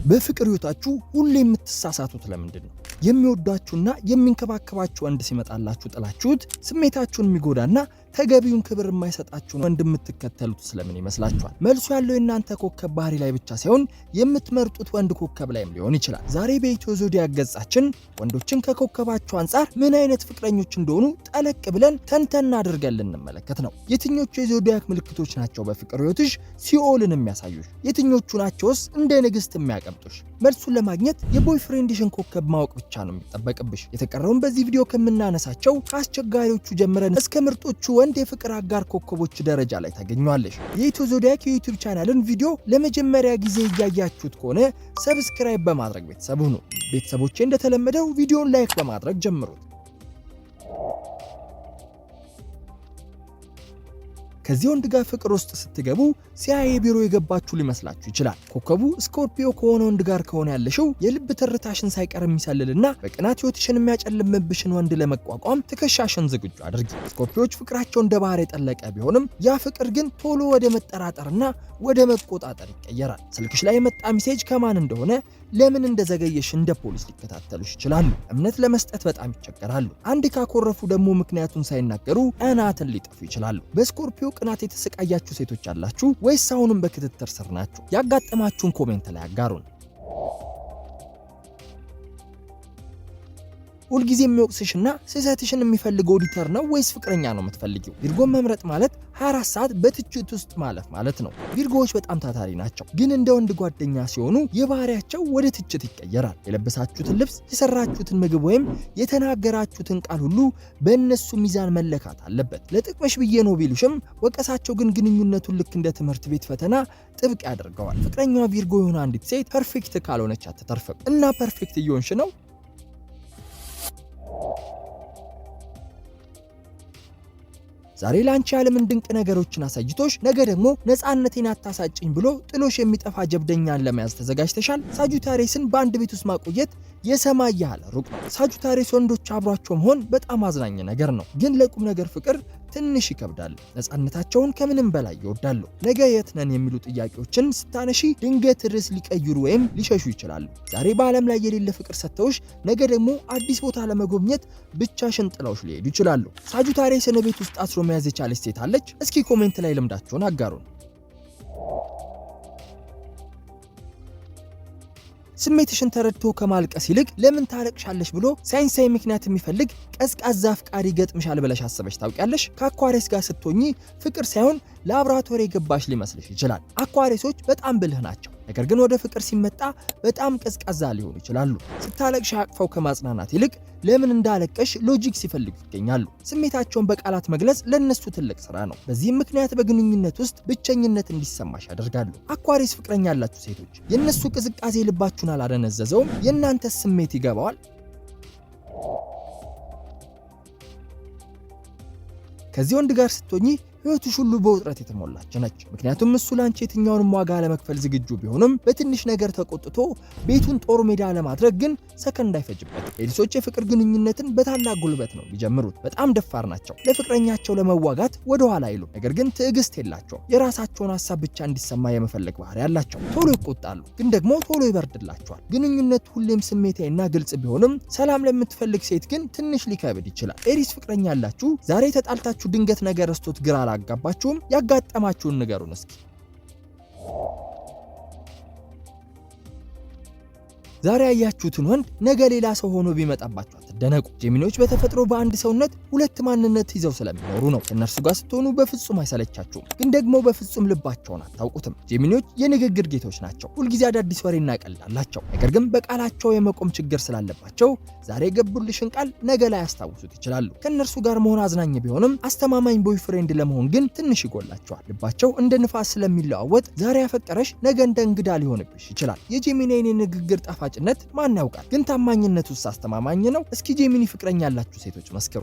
በፍቅር ህይወታችሁ ሁሌ የምትሳሳቱት ለምንድን ነው? የሚወዳችሁና የሚንከባከባችሁ ወንድ ሲመጣላችሁ ጥላችሁት ስሜታችሁን የሚጎዳና ተገቢውን ክብር የማይሰጣችሁ ወንድ የምትከተሉት ስለምን ይመስላችኋል? መልሱ ያለው የእናንተ ኮከብ ባህሪ ላይ ብቻ ሳይሆን የምትመርጡት ወንድ ኮከብ ላይም ሊሆን ይችላል። ዛሬ በኢትዮ ዞዲያክ ገጻችን ወንዶችን ከኮከባቸው አንጻር ምን አይነት ፍቅረኞች እንደሆኑ ጠለቅ ብለን ተንተና አድርገን ልንመለከት ነው። የትኞቹ የዞዲያክ ምልክቶች ናቸው በፍቅር ህይወትሽ ሲኦልን የሚያሳዩሽ? የትኞቹ ናቸውስ እንደ ንግስት የሚያቀብጡሽ? መልሱን ለማግኘት የቦይፍሬንድሽን ኮከብ ማወቅ ብቻ ነው የሚጠበቅብሽ። የተቀረውን በዚህ ቪዲዮ ከምናነሳቸው ከአስቸጋሪዎቹ ጀምረን እስከ ምርጦቹ ወንድ የፍቅር አጋር ኮከቦች ደረጃ ላይ ታገኙዋለሽ። የኢትዮ ዞዲያክ የዩቲዩብ ቻናልን ቪዲዮ ለመጀመሪያ ጊዜ እያያችሁት ከሆነ ሰብስክራይብ በማድረግ ቤተሰብ ሁኑ። ቤተሰቦቼ እንደተለመደው ቪዲዮን ላይክ በማድረግ ጀምሩት። ከዚህ ወንድ ጋር ፍቅር ውስጥ ስትገቡ ሲአይኤ ቢሮ የገባችሁ ሊመስላችሁ ይችላል። ኮከቡ ስኮርፒዮ ከሆነ ወንድ ጋር ከሆነ ያለሽው የልብ ትርታሽን ሳይቀር የሚሰልልና በቅናት ህይወትሽን የሚያጨልምብሽን ወንድ ለመቋቋም ትከሻሽን ዝግጁ አድርጊ። ስኮርፒዮች ፍቅራቸው እንደ ባህር የጠለቀ ቢሆንም ያ ፍቅር ግን ቶሎ ወደ መጠራጠርና ወደ መቆጣጠር ይቀየራል። ስልክሽ ላይ የመጣ ሜሴጅ ከማን እንደሆነ ለምን እንደዘገየሽ እንደ ፖሊስ ሊከታተሉሽ ይችላሉ። እምነት ለመስጠት በጣም ይቸገራሉ። አንድ ካኮረፉ ደግሞ ምክንያቱን ሳይናገሩ ቀናትን ሊጠፉ ይችላሉ። በስኮርፒዮ ቅናት የተሰቃያችሁ ሴቶች አላችሁ ወይስ አሁንም በክትትር ስር ናችሁ? ያጋጠማችሁን ኮሜንት ላይ አጋሩን። ሁልጊዜ የሚወቅስሽና ስህተትሽን የሚፈልገው ኦዲተር ነው ወይስ ፍቅረኛ ነው የምትፈልጊው? ቪርጎን መምረጥ ማለት 24 ሰዓት በትችት ውስጥ ማለፍ ማለት ነው። ቪርጎዎች በጣም ታታሪ ናቸው፣ ግን እንደ ወንድ ጓደኛ ሲሆኑ የባህሪያቸው ወደ ትችት ይቀየራል። የለበሳችሁትን ልብስ፣ የሰራችሁትን ምግብ ወይም የተናገራችሁትን ቃል ሁሉ በእነሱ ሚዛን መለካት አለበት። ለጥቅምሽ ብዬ ነው ቢሉሽም ወቀሳቸው ግን ግንኙነቱን ልክ እንደ ትምህርት ቤት ፈተና ጥብቅ ያደርገዋል። ፍቅረኛዋ ቪርጎ የሆነ አንዲት ሴት ፐርፌክት ካልሆነች አትተርፍም። እና ፐርፌክት እየሆንሽ ነው? ዛሬ ላንቺ ዓለምን ድንቅ ነገሮችን አሳይቶሽ ነገ ደግሞ ነፃነቴን አታሳጭኝ ብሎ ጥሎሽ የሚጠፋ ጀብደኛን ለመያዝ ተዘጋጅተሻል። ሳጁታሪስን በአንድ ቤት ውስጥ ማቆየት የሰማይ ያህል ሩቅ ነው። ሳጁታሪስ ወንዶች አብሯቸው መሆን በጣም አዝናኝ ነገር ነው፣ ግን ለቁም ነገር ፍቅር ትንሽ ይከብዳል። ነፃነታቸውን ከምንም በላይ ይወዳሉ። ነገ የት ነን የሚሉ ጥያቄዎችን ስታነሺ ድንገት ርዕስ ሊቀይሩ ወይም ሊሸሹ ይችላሉ። ዛሬ በዓለም ላይ የሌለ ፍቅር ሰጥተውሽ ነገ ደግሞ አዲስ ቦታ ለመጎብኘት ብቻሽን ጥለውሽ ሊሄዱ ይችላሉ። ሳጁታሪስን ቤት ውስጥ አስሮ መያዝ የቻለች ሴት አለች? እስኪ ኮሜንት ላይ ልምዳችሁን አጋሩን። ስሜትሽን ተረድቶ ከማልቀስ ይልቅ ለምን ታለቅሻለሽ ብሎ ሳይንሳዊ ምክንያት የሚፈልግ ቀዝቃዛ አፍቃሪ ገጥምሻል ብለሽ አስበሽ ታውቂያለሽ? ከአኳሪስ ጋር ስትሆኚ ፍቅር ሳይሆን ላብራቶሪ የገባሽ ሊመስልሽ ይችላል። አኳሪሶች በጣም ብልህ ናቸው፣ ነገር ግን ወደ ፍቅር ሲመጣ በጣም ቀዝቃዛ ሊሆኑ ይችላሉ። ስታለቅሽ አቅፈው ከማጽናናት ይልቅ ለምን እንዳለቀሽ ሎጂክ ሲፈልጉ ይገኛሉ። ስሜታቸውን በቃላት መግለጽ ለነሱ ትልቅ ስራ ነው። በዚህም ምክንያት በግንኙነት ውስጥ ብቸኝነት እንዲሰማሽ ያደርጋሉ። አኳሪስ ፍቅረኛ ያላችሁ ሴቶች የነሱ ቅዝቃዜ ልባችሁን አላደነዘዘውም? የእናንተ ስሜት ይገባዋል? ከዚህ ወንድ ጋር ስትሆኚ ህይወትሽ ሁሉ በውጥረት የተሞላች ነች። ምክንያቱም እሱ ላንቺ የትኛውንም ዋጋ ለመክፈል ዝግጁ ቢሆንም በትንሽ ነገር ተቆጥቶ ቤቱን ጦር ሜዳ ለማድረግ ግን ሰከንድ አይፈጅበት። ኤሊሶች የፍቅር ግንኙነትን በታላቅ ጉልበት ነው የሚጀምሩት። በጣም ደፋር ናቸው። ለፍቅረኛቸው ለመዋጋት ወደ ኋላ አይሉም፣ ነገር ግን ትዕግስት የላቸውም። የራሳቸውን ሀሳብ ብቻ እንዲሰማ የመፈለግ ባህሪ ያላቸው። ቶሎ ይቆጣሉ፣ ግን ደግሞ ቶሎ ይበርድላቸዋል። ግንኙነቱ ሁሌም ስሜታዊና ግልጽ ቢሆንም ሰላም ለምትፈልግ ሴት ግን ትንሽ ሊከብድ ይችላል። ኤሪስ ፍቅረኛ ያላችሁ ዛሬ ተጣልታችሁ ድንገት ነገር ረስቶት ግራ አጋባችሁም? ያጋጠማችሁን ንገሩን እስኪ። ዛሬ ያያችሁትን ወንድ ነገ ሌላ ሰው ሆኖ ቢመጣባችሁ አትደነቁ። ጄሚኒዎች በተፈጥሮ በአንድ ሰውነት ሁለት ማንነት ይዘው ስለሚኖሩ ነው። ከነርሱ ጋር ስትሆኑ በፍጹም አይሰለቻችሁም፣ ግን ደግሞ በፍጹም ልባቸውን አታውቁትም። ጄሚኒዎች የንግግር ጌቶች ናቸው። ሁልጊዜ አዳዲስ ወሬና ቀልድ አላቸው፣ ነገር ግን በቃላቸው የመቆም ችግር ስላለባቸው ዛሬ የገቡልሽን ቃል ነገ ላይ ያስታውሱት ይችላሉ። ከነርሱ ጋር መሆን አዝናኝ ቢሆንም አስተማማኝ ቦይፍሬንድ ለመሆን ግን ትንሽ ይጎላቸዋል። ልባቸው እንደ ንፋስ ስለሚለዋወጥ ዛሬ ያፈቀረሽ ነገ እንደ እንግዳ ሊሆንብሽ ይችላል። የጄሚኒን የንግግር ጣፋጭነት ማን ያውቃል? ግን ታማኝነቱ ውስጥ አስተማማኝ ነው? እስኪ ጄሚኒ ፍቅረኛ ያላችሁ ሴቶች መስክሩ።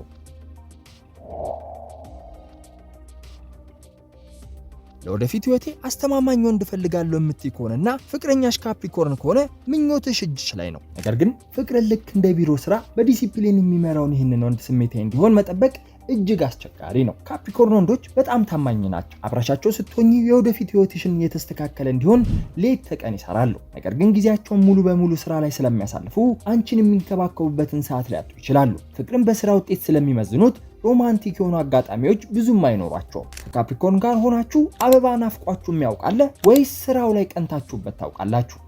ለወደፊት ህይወቴ አስተማማኝ ወንድ ፈልጋለሁ የምትይ ከሆነና ፍቅረኛሽ ካፕሪኮርን ከሆነ ምኞትሽ እጅሽ ላይ ነው። ነገር ግን ፍቅርን ልክ እንደ ቢሮ ስራ በዲሲፕሊን የሚመራውን ይህንን ወንድ ስሜታዊ እንዲሆን መጠበቅ እጅግ አስቸጋሪ ነው። ካፕሪኮርን ወንዶች በጣም ታማኝ ናቸው። አብራሻቸው ስትሆኚ የወደፊት ህይወትሽን የተስተካከለ እንዲሆን ሌት ተቀን ይሰራሉ። ነገር ግን ጊዜያቸውን ሙሉ በሙሉ ስራ ላይ ስለሚያሳልፉ አንቺን የሚንከባከቡበትን ሰዓት ሊያጡ ይችላሉ። ፍቅርን በስራ ውጤት ስለሚመዝኑት ሮማንቲክ የሆኑ አጋጣሚዎች ብዙም አይኖሯቸውም። ከካፕሪኮርን ጋር ሆናችሁ አበባ ናፍቋችሁ የሚያውቃለ ወይስ ስራው ላይ ቀንታችሁበት ታውቃላችሁ?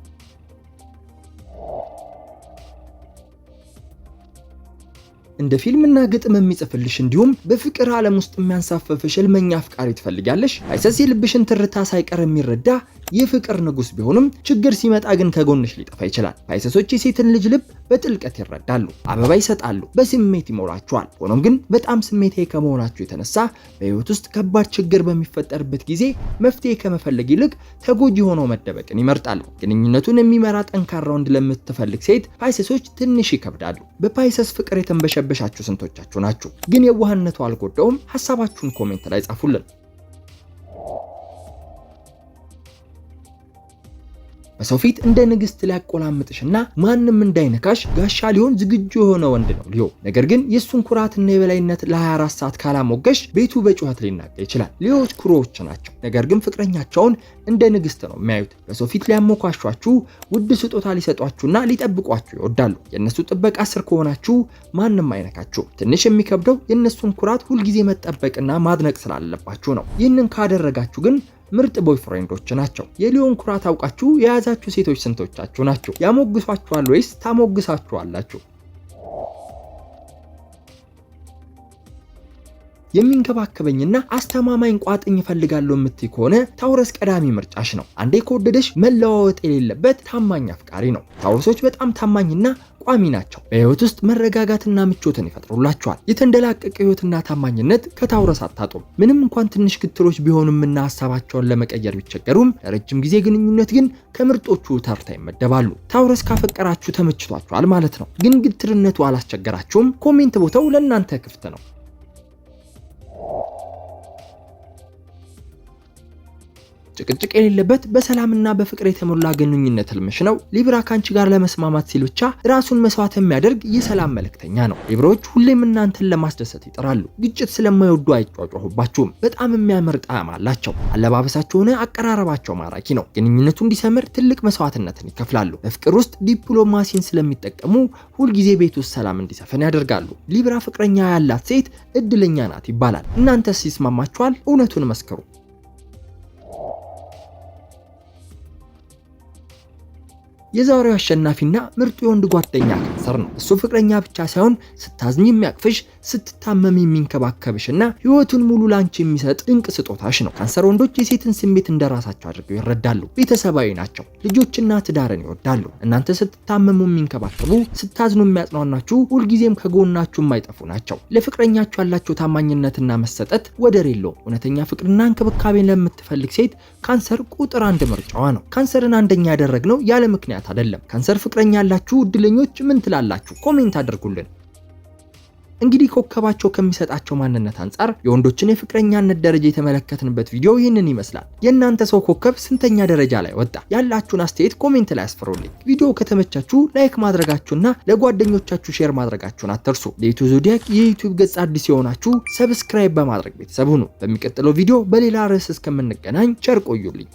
እንደ ፊልምና ግጥም የሚጽፍልሽ እንዲሁም በፍቅር ዓለም ውስጥ የሚያንሳፈፍሽ ህልመኛ አፍቃሪ ትፈልጋለሽ? ፓይሰስ የልብሽን ትርታ ሳይቀር የሚረዳ የፍቅር ንጉስ ቢሆንም ችግር ሲመጣ ግን ከጎንሽ ሊጠፋ ይችላል። ፓይሰሶች የሴትን ልጅ ልብ በጥልቀት ይረዳሉ፣ አበባ ይሰጣሉ፣ በስሜት ይሞላቸዋል። ሆኖም ግን በጣም ስሜታዊ ከመሆናቸው የተነሳ በህይወት ውስጥ ከባድ ችግር በሚፈጠርበት ጊዜ መፍትሄ ከመፈለግ ይልቅ ተጎጂ ሆነው መደበቅን ይመርጣሉ። ግንኙነቱን የሚመራ ጠንካራ ወንድ ለምትፈልግ ሴት ፓይሰሶች ትንሽ ይከብዳሉ። በፓይሰስ ፍቅር የተንበሸበሻችሁ ስንቶቻችሁ ናችሁ? ግን የዋህነቱ አልጎዳውም? ሐሳባችሁን ኮሜንት ላይ ጻፉልን። በሰው ፊት እንደ ንግስት ሊያቆላምጥሽና ማንም እንዳይነካሽ ጋሻ ሊሆን ዝግጁ የሆነ ወንድ ነው ሊዮ። ነገር ግን የሱን ኩራትና የበላይነት ለ24 ሰዓት ካላሞገሽ ቤቱ በጩኸት ሊናገር ይችላል። ሊዮዎች ኩሮዎች ናቸው፣ ነገር ግን ፍቅረኛቸውን እንደ ንግስት ነው የሚያዩት። በሰው ፊት ሊያሞካሿችሁ፣ ውድ ስጦታ ሊሰጧችሁና ሊጠብቋችሁ ይወዳሉ። የነሱ ጥበቃ ስር ከሆናችሁ ማንም አይነካችሁ። ትንሽ የሚከብደው የነሱን ኩራት ሁልጊዜ መጠበቅና ማድነቅ ስላለባችሁ ነው። ይህንን ካደረጋችሁ ግን ምርጥ ቦይፍሬንዶች ናቸው። የሊዮን ኩራት አውቃችሁ የያዛችሁ ሴቶች ስንቶቻችሁ ናችሁ? ያሞግሷችኋል ወይስ ታሞግሳችኋላችሁ? የሚንከባከበኝና አስተማማኝ ቋጥኝ እፈልጋለሁ የምትይ ከሆነ ታውረስ ቀዳሚ ምርጫሽ ነው። አንዴ ከወደደሽ መለዋወጥ የሌለበት ታማኝ አፍቃሪ ነው። ታውረሶች በጣም ታማኝና ቋሚ ናቸው። በህይወት ውስጥ መረጋጋትና ምቾትን ይፈጥሩላቸዋል። የተንደላቀቀ ህይወትና ታማኝነት ከታውረስ አታጡም። ምንም እንኳን ትንሽ ግትሮች ቢሆኑምና ሐሳባቸውን ለመቀየር ቢቸገሩም ለረጅም ጊዜ ግንኙነት ግን ከምርጦቹ ተርታ ይመደባሉ። ታውረስ ካፈቀራችሁ ተመችቷችኋል ማለት ነው። ግን ግትርነቱ አላስቸገራችሁም? ኮሜንት ቦታው ለእናንተ ክፍት ነው። ጭቅጭቅ የሌለበት በሰላምና በፍቅር የተሞላ ግንኙነት ህልምሽ ነው? ሊብራ ካንቺ ጋር ለመስማማት ሲል ብቻ ራሱን መስዋዕት የሚያደርግ የሰላም መልእክተኛ ነው። ሊብራዎች ሁሌም እናንተን ለማስደሰት ይጥራሉ። ግጭት ስለማይወዱ አይጫጫሁባችሁም። በጣም የሚያምር ጣዕም አላቸው። አለባበሳቸው ሆነ አቀራረባቸው ማራኪ ነው። ግንኙነቱ እንዲሰምር ትልቅ መስዋዕትነትን ይከፍላሉ። በፍቅር ውስጥ ዲፕሎማሲን ስለሚጠቀሙ ሁልጊዜ ቤት ውስጥ ሰላም እንዲሰፍን ያደርጋሉ። ሊብራ ፍቅረኛ ያላት ሴት እድለኛ ናት ይባላል። እናንተስ ይስማማችኋል? እውነቱን መስክሩ። የዛሬው አሸናፊና ምርጡ የወንድ ጓደኛ ካንሰር ነው። እሱ ፍቅረኛ ብቻ ሳይሆን ስታዝኝ የሚያቅፍሽ፣ ስትታመም የሚንከባከብሽና ህይወቱን ሙሉ ላንቺ የሚሰጥ ድንቅ ስጦታሽ ነው። ካንሰር ወንዶች የሴትን ስሜት እንደራሳቸው አድርገው ይረዳሉ። ቤተሰባዊ ናቸው። ልጆችና ትዳርን ይወዳሉ። እናንተ ስትታመሙ የሚንከባከቡ፣ ስታዝኑ የሚያጽናናችሁ፣ ሁልጊዜም ከጎናችሁ የማይጠፉ ናቸው። ለፍቅረኛችሁ ያላቸው ታማኝነትና መሰጠት ወደር የለውም። እውነተኛ ፍቅርና እንክብካቤን ለምትፈልግ ሴት ካንሰር ቁጥር 1 ምርጫዋ ነው። ካንሰርን አንደኛ ያደረግነው ያለ ምክንያት አይደለም። ካንሰር ፍቅረኛ ያላችሁ እድለኞች ምን ትላላችሁ? ኮሜንት አድርጉልን። እንግዲህ ኮከባቸው ከሚሰጣቸው ማንነት አንጻር የወንዶችን የፍቅረኛነት ደረጃ የተመለከትንበት ቪዲዮ ይህንን ይመስላል። የእናንተ ሰው ኮከብ ስንተኛ ደረጃ ላይ ወጣ? ያላችሁን አስተያየት ኮሜንት ላይ አስፍሩልኝ። ቪዲዮ ከተመቻችሁ ላይክ ማድረጋችሁና ለጓደኞቻችሁ ሼር ማድረጋችሁን አትርሱ። ለኢትዮ ዞዲያክ የዩቲዩብ ገጽ አዲስ የሆናችሁ ሰብስክራይብ በማድረግ ቤተሰብ ሁኑ። በሚቀጥለው ቪዲዮ በሌላ ርዕስ እስከምንገናኝ ቸር ቆዩልኝ።